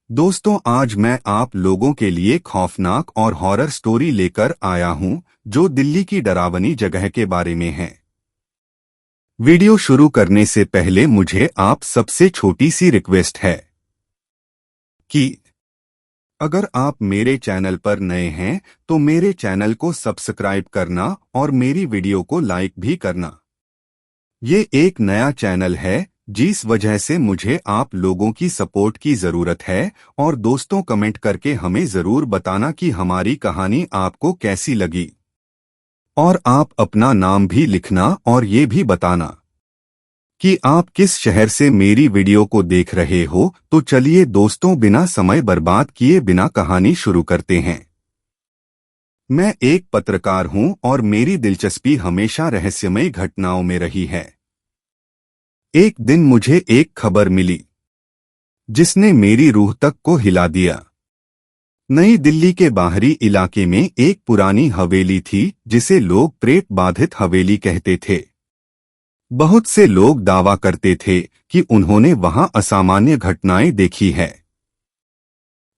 दोस्तों, आज मैं आप लोगों के लिए खौफनाक और हॉरर स्टोरी लेकर आया हूं जो दिल्ली की डरावनी जगह के बारे में है। वीडियो शुरू करने से पहले मुझे आप सबसे छोटी सी रिक्वेस्ट है कि अगर आप मेरे चैनल पर नए हैं तो मेरे चैनल को सब्सक्राइब करना और मेरी वीडियो को लाइक भी करना। ये एक नया चैनल है जिस वजह से मुझे आप लोगों की सपोर्ट की जरूरत है। और दोस्तों, कमेंट करके हमें जरूर बताना कि हमारी कहानी आपको कैसी लगी। और आप अपना नाम भी लिखना और ये भी बताना कि आप किस शहर से मेरी वीडियो को देख रहे हो। तो चलिए दोस्तों, बिना समय बर्बाद किए बिना कहानी शुरू करते हैं। मैं एक पत्रकार हूं और मेरी दिलचस्पी हमेशा रहस्यमय घटनाओं में रही है। एक दिन मुझे एक खबर मिली जिसने मेरी रूह तक को हिला दिया। नई दिल्ली के बाहरी इलाके में एक पुरानी हवेली थी जिसे लोग प्रेत बाधित हवेली कहते थे। बहुत से लोग दावा करते थे कि उन्होंने वहां असामान्य घटनाएं देखी है।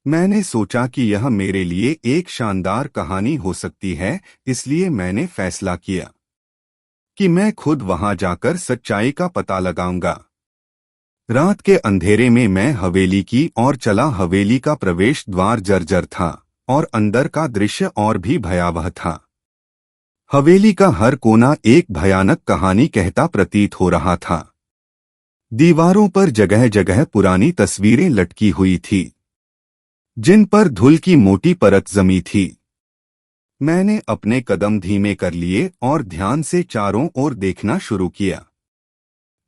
मैंने सोचा कि यह मेरे लिए एक शानदार कहानी हो सकती है, इसलिए मैंने फैसला किया कि मैं खुद वहां जाकर सच्चाई का पता लगाऊंगा। रात के अंधेरे में मैं हवेली की ओर चला। हवेली का प्रवेश द्वार जर्जर था और अंदर का दृश्य और भी भयावह था। हवेली का हर कोना एक भयानक कहानी कहता प्रतीत हो रहा था। दीवारों पर जगह जगह पुरानी तस्वीरें लटकी हुई थी जिन पर धूल की मोटी परत जमी थी। मैंने अपने कदम धीमे कर लिए और ध्यान से चारों ओर देखना शुरू किया।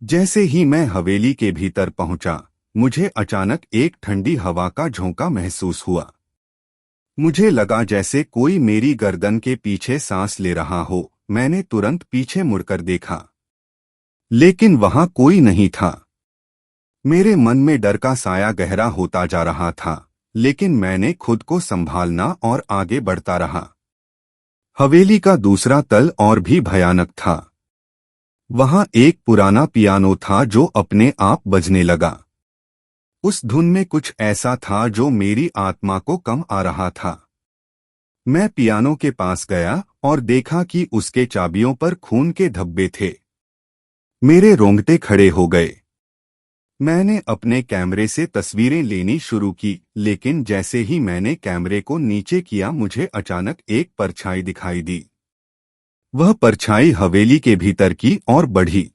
जैसे ही मैं हवेली के भीतर पहुंचा, मुझे अचानक एक ठंडी हवा का झोंका महसूस हुआ। मुझे लगा जैसे कोई मेरी गर्दन के पीछे सांस ले रहा हो। मैंने तुरंत पीछे मुड़कर देखा, लेकिन वहां कोई नहीं था। मेरे मन में डर का साया गहरा होता जा रहा था, लेकिन मैंने खुद को संभालना और आगे बढ़ता रहा। हवेली का दूसरा तल और भी भयानक था। वहां एक पुराना पियानो था जो अपने आप बजने लगा। उस धुन में कुछ ऐसा था जो मेरी आत्मा को कम आ रहा था। मैं पियानो के पास गया और देखा कि उसके चाबियों पर खून के धब्बे थे। मेरे रोंगटे खड़े हो गए। मैंने अपने कैमरे से तस्वीरें लेनी शुरू की, लेकिन जैसे ही मैंने कैमरे को नीचे किया, मुझे अचानक एक परछाई दिखाई दी। वह परछाई हवेली के भीतर की ओर बढ़ी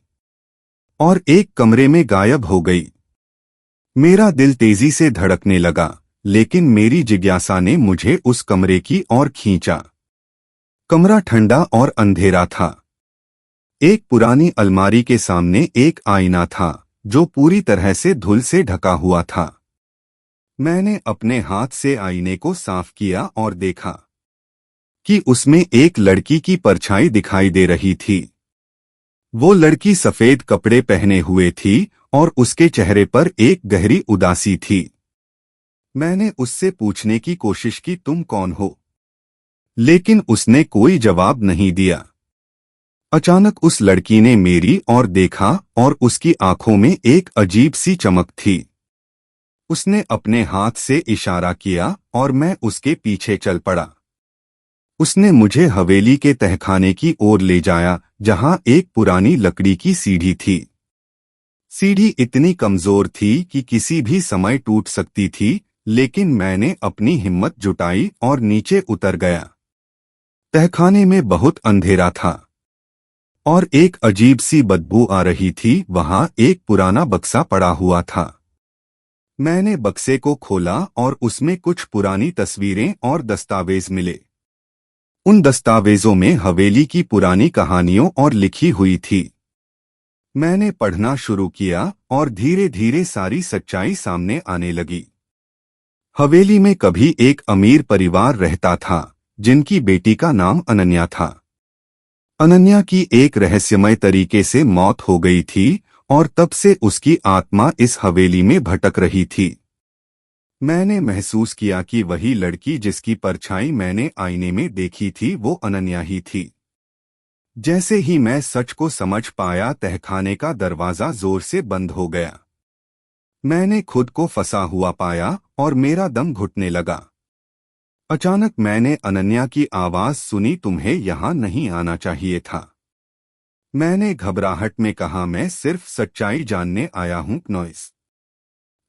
और एक कमरे में गायब हो गई। मेरा दिल तेजी से धड़कने लगा, लेकिन मेरी जिज्ञासा ने मुझे उस कमरे की ओर खींचा। कमरा ठंडा और अंधेरा था। एक पुरानी अलमारी के सामने एक आईना था जो पूरी तरह से धूल से ढका हुआ था। मैंने अपने हाथ से आईने को साफ किया और देखा कि उसमें एक लड़की की परछाई दिखाई दे रही थी। वो लड़की सफेद कपड़े पहने हुए थी और उसके चेहरे पर एक गहरी उदासी थी। मैंने उससे पूछने की कोशिश की, तुम कौन हो? लेकिन उसने कोई जवाब नहीं दिया। अचानक उस लड़की ने मेरी ओर देखा और उसकी आंखों में एक अजीब सी चमक थी। उसने अपने हाथ से इशारा किया और मैं उसके पीछे चल पड़ा। उसने मुझे हवेली के तहखाने की ओर ले जाया, जहां एक पुरानी लकड़ी की सीढ़ी थी। सीढ़ी इतनी कमजोर थी कि किसी भी समय टूट सकती थी, लेकिन मैंने अपनी हिम्मत जुटाई और नीचे उतर गया। तहखाने में बहुत अंधेरा था और एक अजीब सी बदबू आ रही थी। वहां एक पुराना बक्सा पड़ा हुआ था। मैंने बक्से को खोला और उसमें कुछ पुरानी तस्वीरें और दस्तावेज मिले। उन दस्तावेजों में हवेली की पुरानी कहानियों और लिखी हुई थी। मैंने पढ़ना शुरू किया और धीरे धीरे सारी सच्चाई सामने आने लगी। हवेली में कभी एक अमीर परिवार रहता था जिनकी बेटी का नाम अनन्या था। अनन्या की एक रहस्यमय तरीके से मौत हो गई थी और तब से उसकी आत्मा इस हवेली में भटक रही थी। मैंने महसूस किया कि वही लड़की जिसकी परछाई मैंने आईने में देखी थी वो अनन्या ही थी। जैसे ही मैं सच को समझ पाया, तहखाने का दरवाजा जोर से बंद हो गया। मैंने खुद को फंसा हुआ पाया और मेरा दम घुटने लगा। अचानक मैंने अनन्या की आवाज सुनी, तुम्हें यहाँ नहीं आना चाहिए था। मैंने घबराहट में कहा, मैं सिर्फ सच्चाई जानने आया हूँ नॉइस।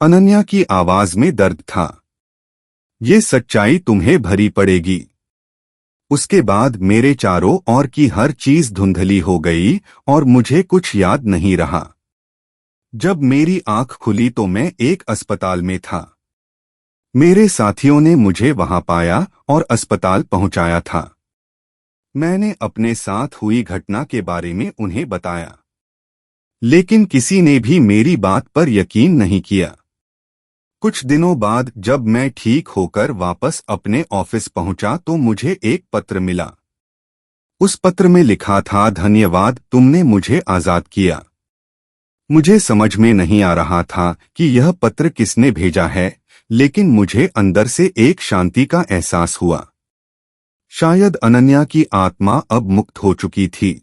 अनन्या की आवाज में दर्द था। ये सच्चाई तुम्हें भरी पड़ेगी। उसके बाद मेरे चारों ओर की हर चीज धुंधली हो गई और मुझे कुछ याद नहीं रहा। जब मेरी आंख खुली तो मैं एक अस्पताल में था। मेरे साथियों ने मुझे वहां पाया और अस्पताल पहुंचाया था। मैंने अपने साथ हुई घटना के बारे में उन्हें बताया, लेकिन किसी ने भी मेरी बात पर यकीन नहीं किया। कुछ दिनों बाद जब मैं ठीक होकर वापस अपने ऑफिस पहुंचा तो मुझे एक पत्र मिला। उस पत्र में लिखा था, धन्यवाद, तुमने मुझे आजाद किया। मुझे समझ में नहीं आ रहा था कि यह पत्र किसने भेजा है, लेकिन मुझे अंदर से एक शांति का एहसास हुआ। शायद अनन्या की आत्मा अब मुक्त हो चुकी थी।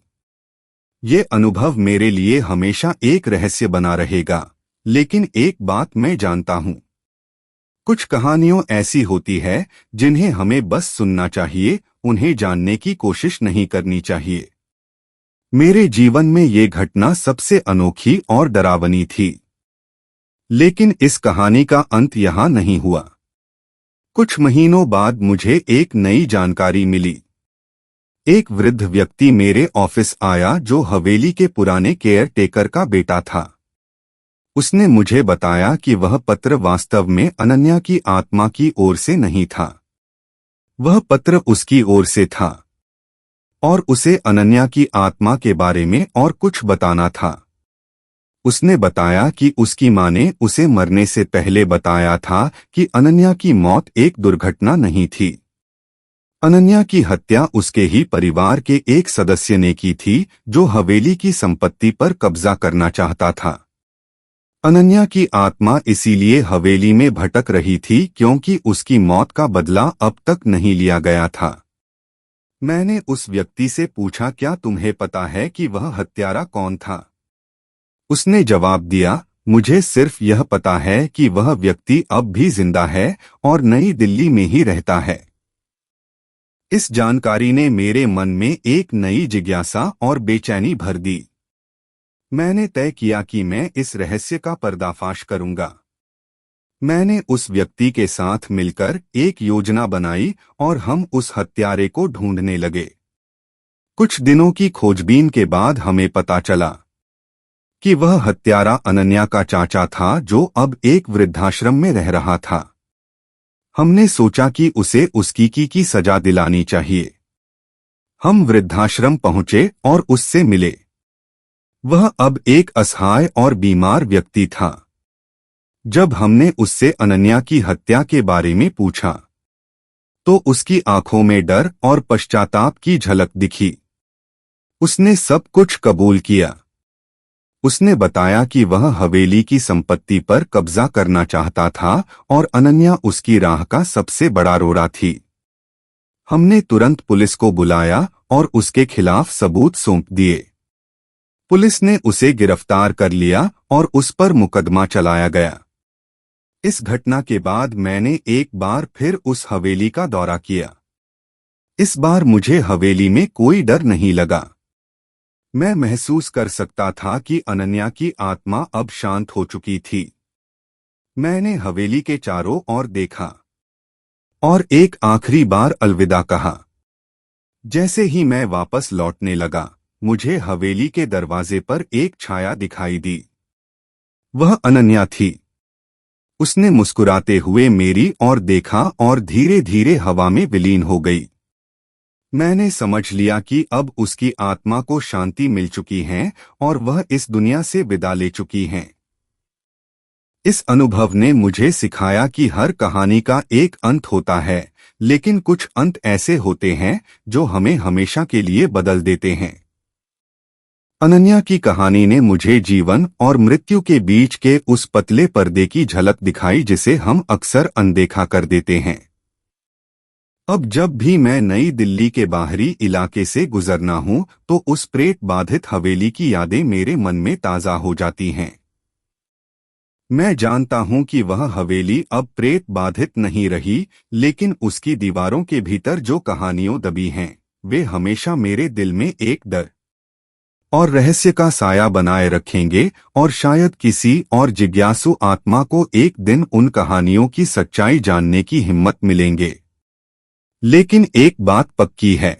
ये अनुभव मेरे लिए हमेशा एक रहस्य बना रहेगा, लेकिन एक बात मैं जानता हूँ, कुछ कहानियां ऐसी होती है जिन्हें हमें बस सुनना चाहिए, उन्हें जानने की कोशिश नहीं करनी चाहिए। मेरे जीवन में ये घटना सबसे अनोखी और डरावनी थी। लेकिन इस कहानी का अंत यहाँ नहीं हुआ। कुछ महीनों बाद मुझे एक नई जानकारी मिली। एक वृद्ध व्यक्ति मेरे ऑफिस आया जो हवेली के पुराने केयर टेकर का बेटा था। उसने मुझे बताया कि वह पत्र वास्तव में अनन्या की आत्मा की ओर से नहीं था। वह पत्र उसकी ओर से था और उसे अनन्या की आत्मा के बारे में और कुछ बताना था। उसने बताया कि उसकी मां ने उसे मरने से पहले बताया था कि अनन्या की मौत एक दुर्घटना नहीं थी। अनन्या की हत्या उसके ही परिवार के एक सदस्य ने की थी जो हवेली की संपत्ति पर कब्जा करना चाहता था। अनन्या की आत्मा इसीलिए हवेली में भटक रही थी क्योंकि उसकी मौत का बदला अब तक नहीं लिया गया था। मैंने उस व्यक्ति से पूछा, क्या तुम्हें पता है कि वह हत्यारा कौन था? उसने जवाब दिया, मुझे सिर्फ यह पता है कि वह व्यक्ति अब भी जिंदा है और नई दिल्ली में ही रहता है। इस जानकारी ने मेरे मन में एक नई जिज्ञासा और बेचैनी भर दी। मैंने तय किया कि मैं इस रहस्य का पर्दाफाश करूंगा। मैंने उस व्यक्ति के साथ मिलकर एक योजना बनाई और हम उस हत्यारे को ढूंढने लगे। कुछ दिनों की खोजबीन के बाद हमें पता चला कि वह हत्यारा अनन्या का चाचा था जो अब एक वृद्धाश्रम में रह रहा था। हमने सोचा कि उसे उसकी की सजा दिलानी चाहिए। हम वृद्धाश्रम पहुंचे और उससे मिले। वह अब एक असहाय और बीमार व्यक्ति था। जब हमने उससे अनन्या की हत्या के बारे में पूछा तो उसकी आंखों में डर और पश्चाताप की झलक दिखी। उसने सब कुछ कबूल किया। उसने बताया कि वह हवेली की संपत्ति पर कब्जा करना चाहता था और अनन्या उसकी राह का सबसे बड़ा रोड़ा थी। हमने तुरंत पुलिस को बुलाया और उसके खिलाफ सबूत सौंप दिए। पुलिस ने उसे गिरफ्तार कर लिया और उस पर मुकदमा चलाया गया। इस घटना के बाद मैंने एक बार फिर उस हवेली का दौरा किया। इस बार मुझे हवेली में कोई डर नहीं लगा। मैं महसूस कर सकता था कि अनन्या की आत्मा अब शांत हो चुकी थी। मैंने हवेली के चारों ओर देखा और एक आखिरी बार अलविदा कहा। जैसे ही मैं वापस लौटने लगा, मुझे हवेली के दरवाजे पर एक छाया दिखाई दी। वह अनन्या थी। उसने मुस्कुराते हुए मेरी ओर देखा और धीरे धीरे हवा में विलीन हो गई। मैंने समझ लिया कि अब उसकी आत्मा को शांति मिल चुकी है और वह इस दुनिया से विदा ले चुकी है। इस अनुभव ने मुझे सिखाया कि हर कहानी का एक अंत होता है, लेकिन कुछ अंत ऐसे होते हैं जो हमें हमेशा के लिए बदल देते हैं। अनन्या की कहानी ने मुझे जीवन और मृत्यु के बीच के उस पतले पर्दे की झलक दिखाई जिसे हम अक्सर अनदेखा कर देते हैं। अब जब भी मैं नई दिल्ली के बाहरी इलाके से गुजरना हूं तो उस प्रेत बाधित हवेली की यादें मेरे मन में ताजा हो जाती हैं। मैं जानता हूं कि वह हवेली अब प्रेत बाधित नहीं रही, लेकिन उसकी दीवारों के भीतर जो कहानियां दबी हैं, वे हमेशा मेरे दिल में एक डर और रहस्य का साया बनाए रखेंगे, और शायद किसी और जिज्ञासु आत्मा को एक दिन उन कहानियों की सच्चाई जानने की हिम्मत मिलेंगे। लेकिन एक बात पक्की है,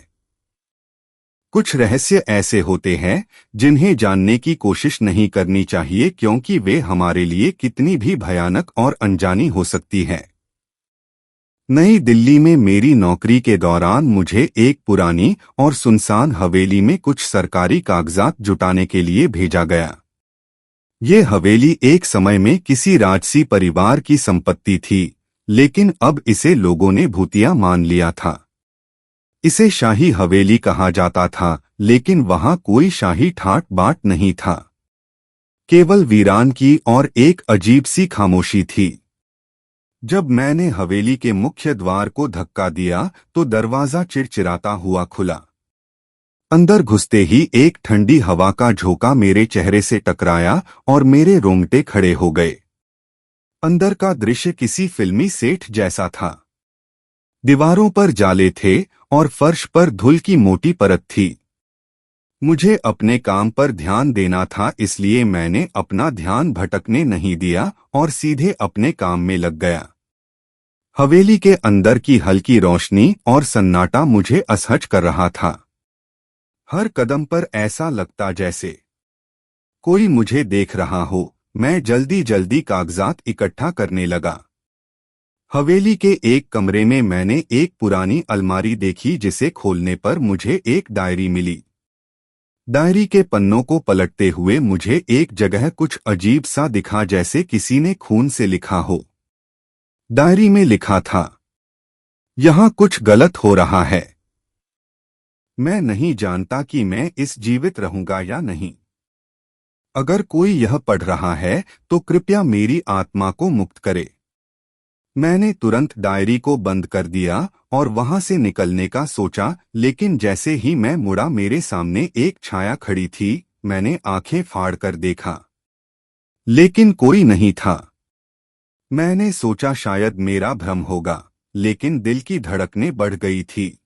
कुछ रहस्य ऐसे होते हैं जिन्हें जानने की कोशिश नहीं करनी चाहिए, क्योंकि वे हमारे लिए कितनी भी भयानक और अनजानी हो सकती है। नई दिल्ली में मेरी नौकरी के दौरान मुझे एक पुरानी और सुनसान हवेली में कुछ सरकारी कागजात जुटाने के लिए भेजा गया। ये हवेली एक समय में किसी राजसी परिवार की संपत्ति थी, लेकिन अब इसे लोगों ने भूतिया मान लिया था। इसे शाही हवेली कहा जाता था, लेकिन वहां कोई शाही ठाट बाट नहीं था। केवल वीरान की और एक अजीब सी खामोशी थी। जब मैंने हवेली के मुख्य द्वार को धक्का दिया तो दरवाजा चिड़चिड़ाता हुआ खुला। अंदर घुसते ही एक ठंडी हवा का झोंका मेरे चेहरे से टकराया और मेरे रोंगटे खड़े हो गए। अंदर का दृश्य किसी फिल्मी सेट जैसा था। दीवारों पर जाले थे और फर्श पर धूल की मोटी परत थी। मुझे अपने काम पर ध्यान देना था, इसलिए मैंने अपना ध्यान भटकने नहीं दिया और सीधे अपने काम में लग गया। हवेली के अंदर की हल्की रोशनी और सन्नाटा मुझे असहज कर रहा था। हर कदम पर ऐसा लगता जैसे कोई मुझे देख रहा हो। मैं जल्दी जल्दी कागजात इकट्ठा करने लगा। हवेली के एक कमरे में मैंने एक पुरानी अलमारी देखी, जिसे खोलने पर मुझे एक डायरी मिली। डायरी के पन्नों को पलटते हुए मुझे एक जगह कुछ अजीब सा दिखा, जैसे किसी ने खून से लिखा हो। डायरी में लिखा था, यहाँ कुछ गलत हो रहा है। मैं नहीं जानता कि मैं इस जीवित रहूंगा या नहीं। अगर कोई यह पढ़ रहा है तो कृपया मेरी आत्मा को मुक्त करे। मैंने तुरंत डायरी को बंद कर दिया और वहां से निकलने का सोचा, लेकिन जैसे ही मैं मुड़ा मेरे सामने एक छाया खड़ी थी। मैंने आंखें फाड़कर देखा, लेकिन कोई नहीं था। मैंने सोचा शायद मेरा भ्रम होगा, लेकिन दिल की धड़कनें बढ़ गई थी।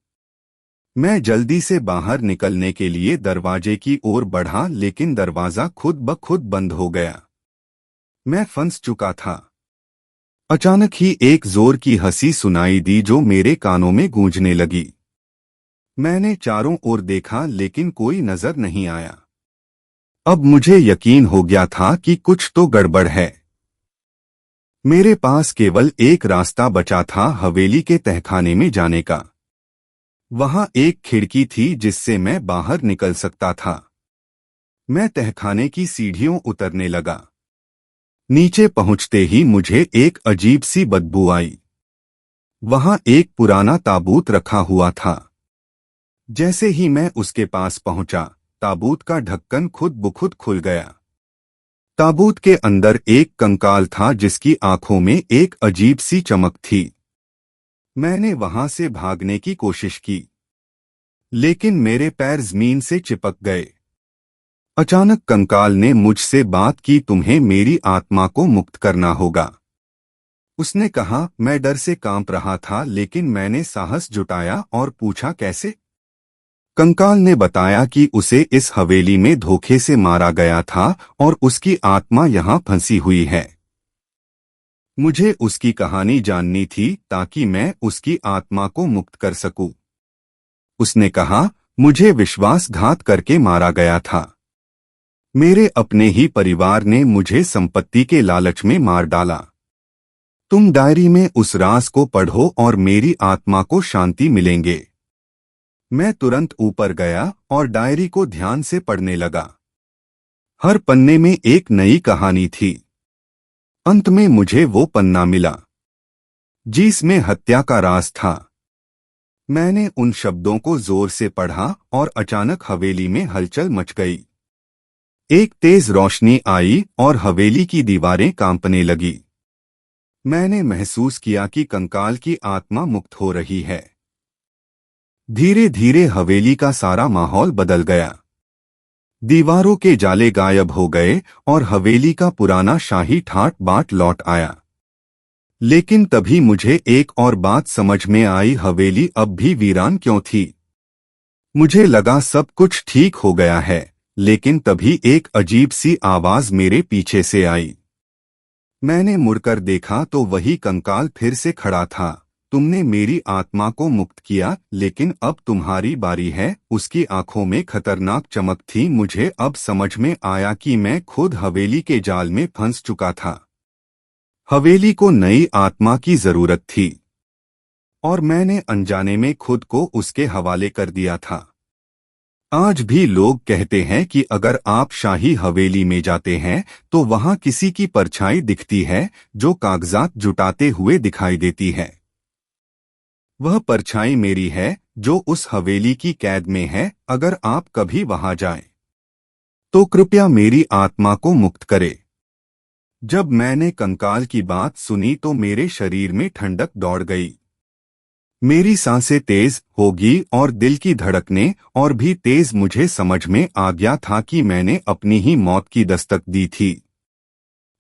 मैं जल्दी से बाहर निकलने के लिए दरवाजे की ओर बढ़ा, लेकिन दरवाजा खुद ब खुद बंद हो गया। मैं फंस चुका था। अचानक ही एक जोर की हंसी सुनाई दी जो मेरे कानों में गूंजने लगी। मैंने चारों ओर देखा, लेकिन कोई नजर नहीं आया। अब मुझे यकीन हो गया था कि कुछ तो गड़बड़ है। मेरे पास केवल एक रास्ता बचा था, हवेली के तहखाने में जाने का। वहां एक खिड़की थी जिससे मैं बाहर निकल सकता था। मैं तहखाने की सीढ़ियों उतरने लगा। नीचे पहुंचते ही मुझे एक अजीब सी बदबू आई। वहां एक पुराना ताबूत रखा हुआ था। जैसे ही मैं उसके पास पहुंचा, ताबूत का ढक्कन खुद ब खुद खुल गया। ताबूत के अंदर एक कंकाल था जिसकी आंखों में एक अजीब सी चमक थी। मैंने वहां से भागने की कोशिश की, लेकिन मेरे पैर जमीन से चिपक गए। अचानक कंकाल ने मुझसे बात की, तुम्हें मेरी आत्मा को मुक्त करना होगा। उसने कहा। मैं डर से कांप रहा था, लेकिन मैंने साहस जुटाया और पूछा, कैसे? कंकाल ने बताया कि उसे इस हवेली में धोखे से मारा गया था और उसकी आत्मा यहाँ फंसी हुई है। मुझे उसकी कहानी जाननी थी ताकि मैं उसकी आत्मा को मुक्त कर सकूं। उसने कहा, मुझे विश्वासघात करके मारा गया था। मेरे अपने ही परिवार ने मुझे संपत्ति के लालच में मार डाला। तुम डायरी में उस राज को पढ़ो और मेरी आत्मा को शांति मिलेंगे। मैं तुरंत ऊपर गया और डायरी को ध्यान से पढ़ने लगा। हर पन्ने में एक नई कहानी थी। अंत में मुझे वो पन्ना मिला जिसमें हत्या का राज था। मैंने उन शब्दों को जोर से पढ़ा और अचानक हवेली में हलचल मच गई। एक तेज रोशनी आई और हवेली की दीवारें कांपने लगी। मैंने महसूस किया कि कंकाल की आत्मा मुक्त हो रही है। धीरे धीरे हवेली का सारा माहौल बदल गया। दीवारों के जाले गायब हो गए और हवेली का पुराना शाही ठाट बाट लौट आया। लेकिन तभी मुझे एक और बात समझ में आई, हवेली अब भी वीरान क्यों थी। मुझे लगा सब कुछ ठीक हो गया है, लेकिन तभी एक अजीब सी आवाज मेरे पीछे से आई। मैंने मुड़कर देखा तो वही कंकाल फिर से खड़ा था। तुमने मेरी आत्मा को मुक्त किया, लेकिन अब तुम्हारी बारी है। उसकी आंखों में खतरनाक चमक थी। मुझे अब समझ में आया कि मैं खुद हवेली के जाल में फंस चुका था। हवेली को नई आत्मा की जरूरत थी और मैंने अनजाने में खुद को उसके हवाले कर दिया था। आज भी लोग कहते हैं कि अगर आप शाही हवेली में जाते हैं तो वहां किसी की परछाई दिखती है जो कागजात जुटाते हुए दिखाई देती है। वह परछाई मेरी है जो उस हवेली की कैद में है। अगर आप कभी वहां जाएं तो कृपया मेरी आत्मा को मुक्त करें। जब मैंने कंकाल की बात सुनी तो मेरे शरीर में ठंडक दौड़ गई। मेरी सांसें तेज होगी और दिल की धड़कनें और भी तेज। मुझे समझ में आ गया था कि मैंने अपनी ही मौत की दस्तक दी थी।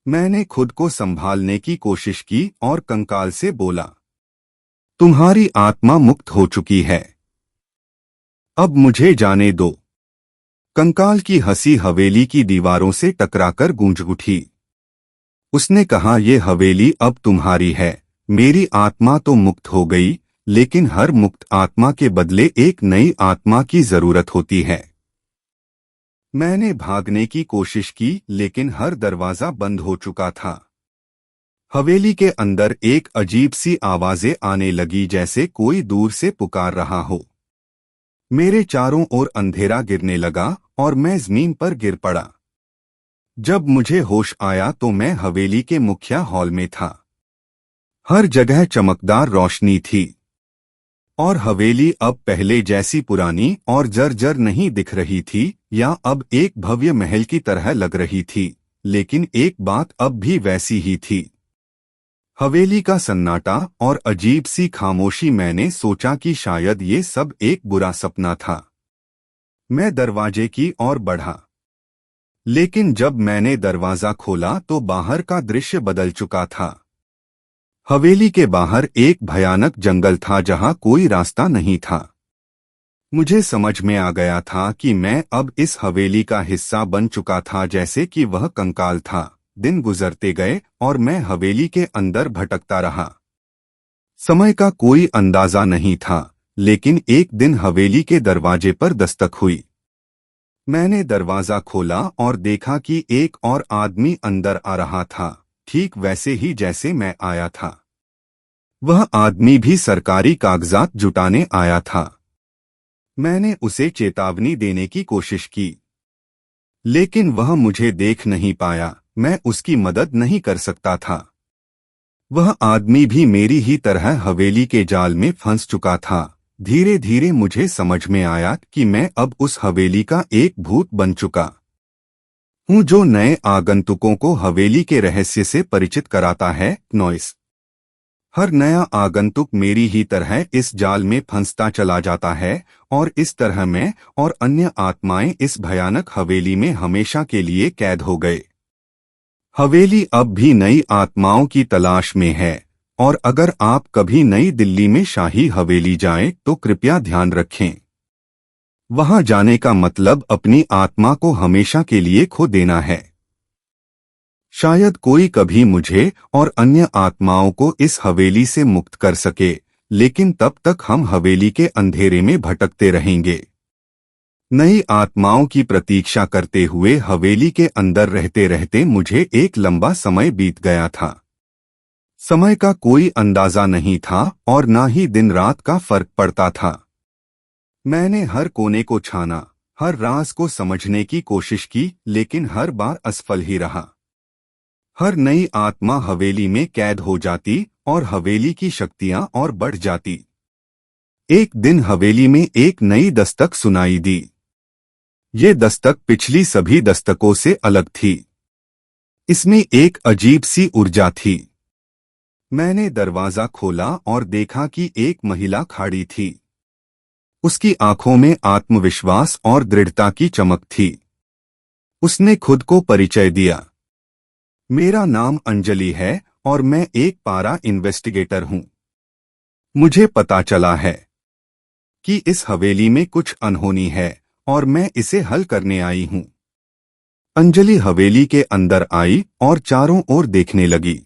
मैंने खुद को संभालने की कोशिश की और कंकाल से बोला, तुम्हारी आत्मा मुक्त हो चुकी है, अब मुझे जाने दो। कंकाल की हंसी हवेली की दीवारों से टकराकर गूंज उठी। उसने कहा, ये हवेली अब तुम्हारी है। मेरी आत्मा तो मुक्त हो गई, लेकिन हर मुक्त आत्मा के बदले एक नई आत्मा की जरूरत होती है। मैंने भागने की कोशिश की, लेकिन हर दरवाजा बंद हो चुका था। हवेली के अंदर एक अजीब सी आवाजें आने लगी, जैसे कोई दूर से पुकार रहा हो। मेरे चारों ओर अंधेरा गिरने लगा और मैं जमीन पर गिर पड़ा। जब मुझे होश आया तो मैं हवेली के मुख्य हॉल में था। हर जगह चमकदार रोशनी थी और हवेली अब पहले जैसी पुरानी और जर्जर नहीं दिख रही थी, या अब एक भव्य महल की तरह लग रही थी। लेकिन एक बात अब भी वैसी ही थी, हवेली का सन्नाटा और अजीब सी खामोशी। मैंने सोचा कि शायद ये सब एक बुरा सपना था। मैं दरवाजे की ओर बढ़ा, लेकिन जब मैंने दरवाजा खोला तो बाहर का दृश्य बदल चुका था। हवेली के बाहर एक भयानक जंगल था जहां कोई रास्ता नहीं था। मुझे समझ में आ गया था कि मैं अब इस हवेली का हिस्सा बन चुका था, जैसे कि वह कंकाल था। दिन गुजरते गए और मैं हवेली के अंदर भटकता रहा। समय का कोई अंदाजा नहीं था, लेकिन एक दिन हवेली के दरवाजे पर दस्तक हुई। मैंने दरवाजा खोला और देखा कि एक और आदमी अंदर आ रहा था, ठीक वैसे ही जैसे मैं आया था। वह आदमी भी सरकारी कागजात जुटाने आया था। मैंने उसे चेतावनी देने की कोशिश की, लेकिन वह मुझे देख नहीं पाया। मैं उसकी मदद नहीं कर सकता था। वह आदमी भी मेरी ही तरह हवेली के जाल में फंस चुका था। धीरे धीरे मुझे समझ में आया कि मैं अब उस हवेली का एक भूत बन चुका हूँ, जो नए आगंतुकों को हवेली के रहस्य से परिचित कराता है। नॉइस। हर नया आगंतुक मेरी ही तरह इस जाल में फंसता चला जाता है और इस तरह मैं और अन्य आत्माएं इस भयानक हवेली में हमेशा के लिए कैद हो गए। हवेली अब भी नई आत्माओं की तलाश में है, और अगर आप कभी नई दिल्ली में शाही हवेली जाएं तो कृपया ध्यान रखें, वहां जाने का मतलब अपनी आत्मा को हमेशा के लिए खो देना है। शायद कोई कभी मुझे और अन्य आत्माओं को इस हवेली से मुक्त कर सके, लेकिन तब तक हम हवेली के अंधेरे में भटकते रहेंगे। नई आत्माओं की प्रतीक्षा करते हुए हवेली के अंदर रहते रहते मुझे एक लंबा समय बीत गया था। समय का कोई अंदाजा नहीं था और ना ही दिन रात का फर्क पड़ता था। मैंने हर कोने को छाना, हर राज को समझने की कोशिश की, लेकिन हर बार असफल ही रहा। हर नई आत्मा हवेली में कैद हो जाती और हवेली की शक्तियां और बढ़ जाती। एक दिन हवेली में एक नई दस्तक सुनाई दी। ये दस्तक पिछली सभी दस्तकों से अलग थी। इसमें एक अजीब सी ऊर्जा थी। मैंने दरवाजा खोला और देखा कि एक महिला खड़ी थी। उसकी आंखों में आत्मविश्वास और दृढ़ता की चमक थी। उसने खुद को परिचय दिया। मेरा नाम अंजलि है और मैं एक पारा इन्वेस्टिगेटर हूं। मुझे पता चला है कि इस हवेली में कुछ अनहोनी है और मैं इसे हल करने आई हूं। अंजलि हवेली के अंदर आई और चारों ओर देखने लगी।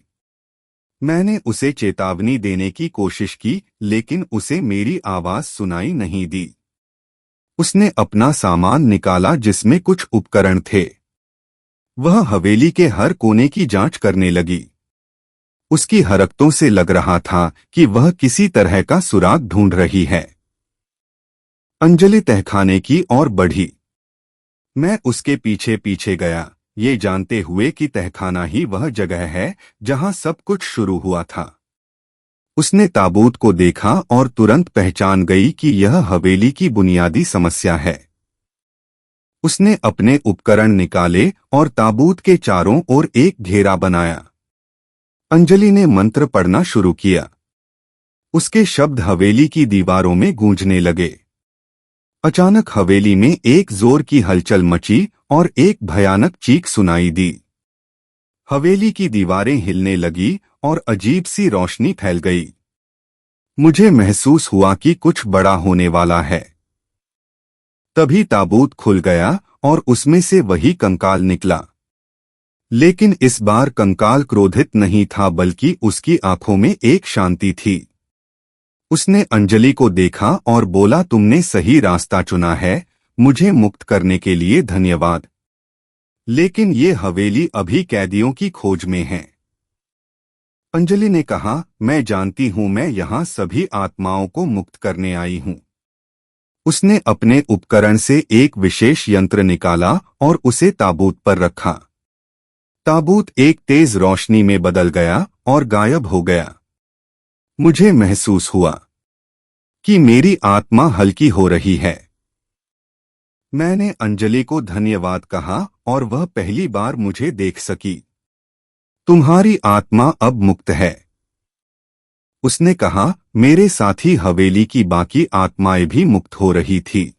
मैंने उसे चेतावनी देने की कोशिश की, लेकिन उसे मेरी आवाज सुनाई नहीं दी। उसने अपना सामान निकाला जिसमें कुछ उपकरण थे। वह हवेली के हर कोने की जांच करने लगी। उसकी हरकतों से लग रहा था कि वह किसी तरह का सुराग ढूंढ रही है। अंजलि तहखाने की ओर बढ़ी। मैं उसके पीछे पीछे गया, ये जानते हुए कि तहखाना ही वह जगह है जहां सब कुछ शुरू हुआ था। उसने ताबूत को देखा और तुरंत पहचान गई कि यह हवेली की बुनियादी समस्या है। उसने अपने उपकरण निकाले और ताबूत के चारों ओर एक घेरा बनाया। अंजलि ने मंत्र पढ़ना शुरू किया। उसके शब्द हवेली की दीवारों में गूंजने लगे। अचानक हवेली में एक जोर की हलचल मची और एक भयानक चीख सुनाई दी। हवेली की दीवारें हिलने लगी और अजीब सी रोशनी फैल गई। मुझे महसूस हुआ कि कुछ बड़ा होने वाला है। तभी ताबूत खुल गया और उसमें से वही कंकाल निकला। लेकिन इस बार कंकाल क्रोधित नहीं था, बल्कि उसकी आंखों में एक शांति थी। उसने अंजलि को देखा और बोला, तुमने सही रास्ता चुना है, मुझे मुक्त करने के लिए धन्यवाद। लेकिन ये हवेली अभी कैदियों की खोज में है। अंजलि ने कहा, मैं जानती हूं, मैं यहां सभी आत्माओं को मुक्त करने आई हूं। उसने अपने उपकरण से एक विशेष यंत्र निकाला और उसे ताबूत पर रखा। ताबूत एक तेज रोशनी में बदल गया और गायब हो गया। मुझे महसूस हुआ कि मेरी आत्मा हल्की हो रही है। मैंने अंजलि को धन्यवाद कहा और वह पहली बार मुझे देख सकी। तुम्हारी आत्मा अब मुक्त है, उसने कहा। मेरे साथ ही हवेली की बाकी आत्माएं भी मुक्त हो रही थी।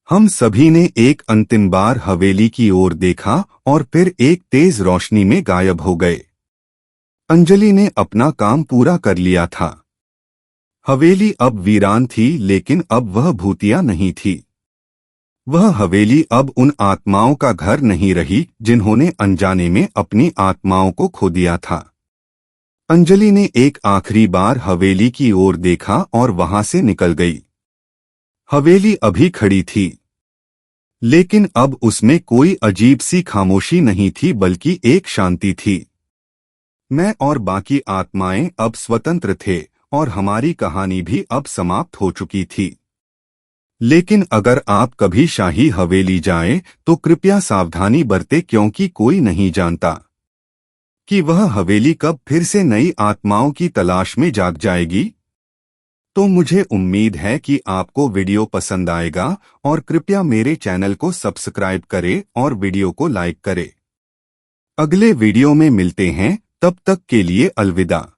हम सभी ने एक अंतिम बार हवेली की ओर देखा और फिर एक तेज रोशनी में गायब हो गए। अंजलि ने अपना काम पूरा कर लिया था। हवेली अब वीरान थी, लेकिन अब वह भूतिया नहीं थी। वह हवेली अब उन आत्माओं का घर नहीं रही जिन्होंने अनजाने में अपनी आत्माओं को खो दिया था। अंजलि ने एक आखिरी बार हवेली की ओर देखा और वहां से निकल गई। हवेली अभी खड़ी थी, लेकिन अब उसमें कोई अजीब सी खामोशी नहीं थी, बल्कि एक शांति थी। मैं और बाकी आत्माएं अब स्वतंत्र थे और हमारी कहानी भी अब समाप्त हो चुकी थी। लेकिन अगर आप कभी शाही हवेली जाएं, तो कृपया सावधानी बरतें, क्योंकि कोई नहीं जानता कि वह हवेली कब फिर से नई आत्माओं की तलाश में जाग जाएगी। तो मुझे उम्मीद है कि आपको वीडियो पसंद आएगा और कृपया मेरे चैनल को सब्सक्राइब करें और वीडियो को लाइक करें। अगले वीडियो में मिलते हैं, तब तक के लिए अलविदा।